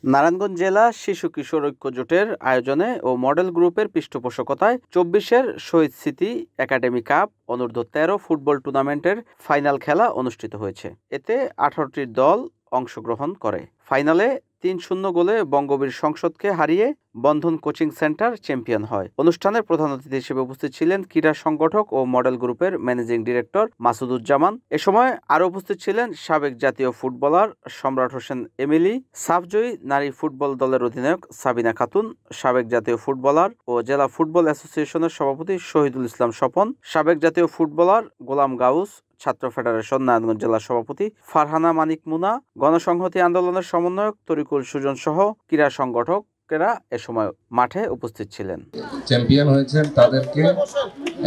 নারায়ণগঞ্জ জেলা শিশু কিশোর ঐক্য জোটের আয়োজনে ও মডেল গ্রুপের পৃষ্ঠপোষকতায় ২৪-এর শহীদ স্মৃতি একাডেমি কাপ অনূর্ধ্ব-১৩ ফুটবল টুর্নামেন্টের ফাইনাল খেলা অনুষ্ঠিত হয়েছে। এতে ১৮টি দল অংশগ্রহণ করে। ফাইনালে ৩-০ গোলে বঙ্গবীর সংসদকে হারিয়ে বন্ধন কোচিং সেন্টার চ্যাম্পিয়ন হয়। অনুষ্ঠানের প্রধান অতিথি হিসেবে উপস্থিত ছিলেন ক্রীড়া সংগঠক ও মডেল গ্রুপের ম্যানেজিং ডিরেক্টর মাসুদুজ্জামান। এ সময় আরও উপস্থিত ছিলেন সাবেক জাতীয় ফুটবলার সম্রাট হোসেন এমিলি, সাফজয়ী নারী ফুটবল দলের অধিনায়ক সাবিনা খাতুন, সাবেক জাতীয় ফুটবলার ও জেলা ফুটবল অ্যাসোসিয়েশনের সভাপতি শহীদুল ইসলাম স্বপন, সাবেক জাতীয় ফুটবলার গোলাম গাউস, ছাত্র ফেডারেশন নারায়ণগঞ্জ জেলা সভাপতি ফারহানা মানিক মুনা, গণসংহতি আন্দোলনের সমন্বয়ক তরিকুল সুজন সহ ক্রীড়া সংগঠকেরা এ সময় মাঠে উপস্থিত ছিলেন। চ্যাম্পিয়ন হয়েছেন তাদেরকে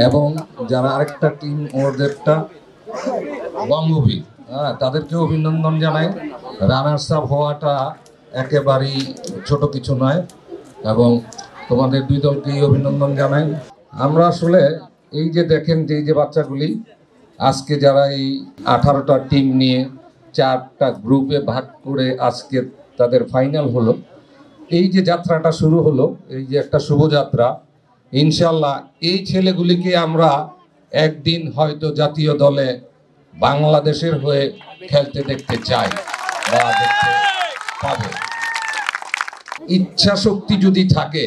এবং যারা আরেকটা টিম ওদেরটা বঙ্গবীর তাদেরকে অভিনন্দন জানাই। রানার্স আপ হওয়াটা একেবারেই ছোট কিছু নয় এবং তোমাদের দুই দলকেই অভিনন্দন জানাই। আমরা আসলে এই যে দেখেন যে এই যে বাচ্চাগুলি আজকে যারা এই 18টা টিম নিয়ে 4টা গ্রুপে ভাগ করে আজকে তাদের ফাইনাল হলো, এই যে যাত্রাটা শুরু হলো, এই যে একটা শুভযাত্রা, ইনশাল্লাহ এই ছেলেগুলিকে আমরা একদিন হয়তো জাতীয় দলে বাংলাদেশের হয়ে খেলতে দেখতে চাই বা দেখতে পাবো। ইচ্ছা শক্তি যদি থাকে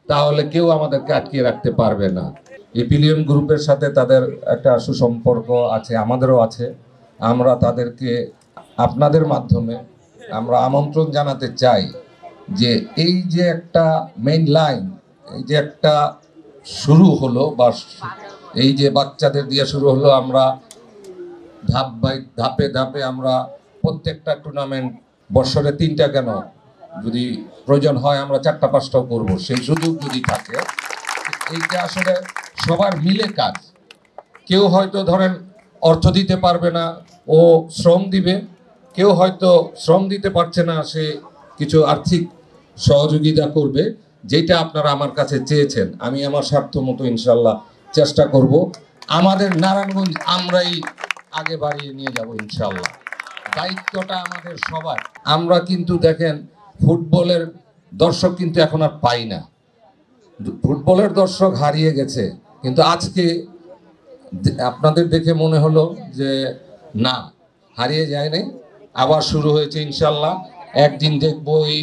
তাহলে কেউ আমাদেরকে আটকিয়ে রাখতে পারবে না। এপিলিয়ন গ্রুপের সাথে তাদের একটা সুসম্পর্ক আছে, আমাদেরও আছে। আমরা তাদেরকে আপনাদের মাধ্যমে আমরা আমন্ত্রণ জানাতে চাই যে এই যে একটা মেইন লাইন, এই যে একটা শুরু হলো বা এই যে বাচ্চাদের দিয়ে শুরু হলো, আমরা ধাপে ধাপে আমরা প্রত্যেকটা টুর্নামেন্ট বছরে 3টা কেন, যদি প্রয়োজন হয় আমরা 4টা 5টাও করবো, সেই সুযোগ যদি থাকে। এইটা আসলে সবার মিলে কাজ। কেউ হয়তো ধরেন অর্থ দিতে পারবে না, ও শ্রম দিবে। কেউ হয়তো শ্রম দিতে পারছে না, সে কিছু আর্থিক সহযোগিতা করবে। যেটা আপনারা আমার কাছে চেয়েছেন, আমি আমার স্বার্থ মতো ইনশাল্লাহ চেষ্টা করব। আমাদের নারায়ণগঞ্জ আমরাই আগে বাড়িয়ে নিয়ে যাব ইনশাল্লাহ। দায়িত্বটা আমাদের সবার। আমরা কিন্তু দেখেন ফুটবলের দর্শক কিন্তু এখন আর পাই না, ফুটবলের দর্শক হারিয়ে গেছে। কিন্তু আজকে আপনাদের দেখে মনে হলো যে না, হারিয়ে যায় নাই, আবার শুরু হয়েছে ইনশাল্লাহ। একদিন দেখবো এই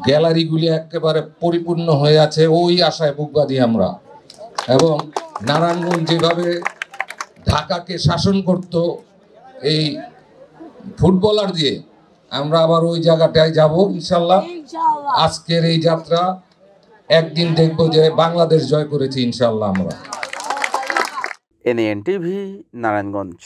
গ্যালারিগুলি একেবারে পরিপূর্ণ হয়ে আছে, ওই আশায় বুক বাঁধি আমরা। এবং নারায়ণগঞ্জ যেভাবে ঢাকাকে শাসন করত এই ফুটবলার দিয়ে, আমরা আবার ওই জায়গাটায় যাব ইনশাল্লাহ। আজকের এই যাত্রা একদিন দেখবো যে বাংলাদেশ জয় করেছে ইনশাল্লাহ আমরা। NN TV, Narayanganj.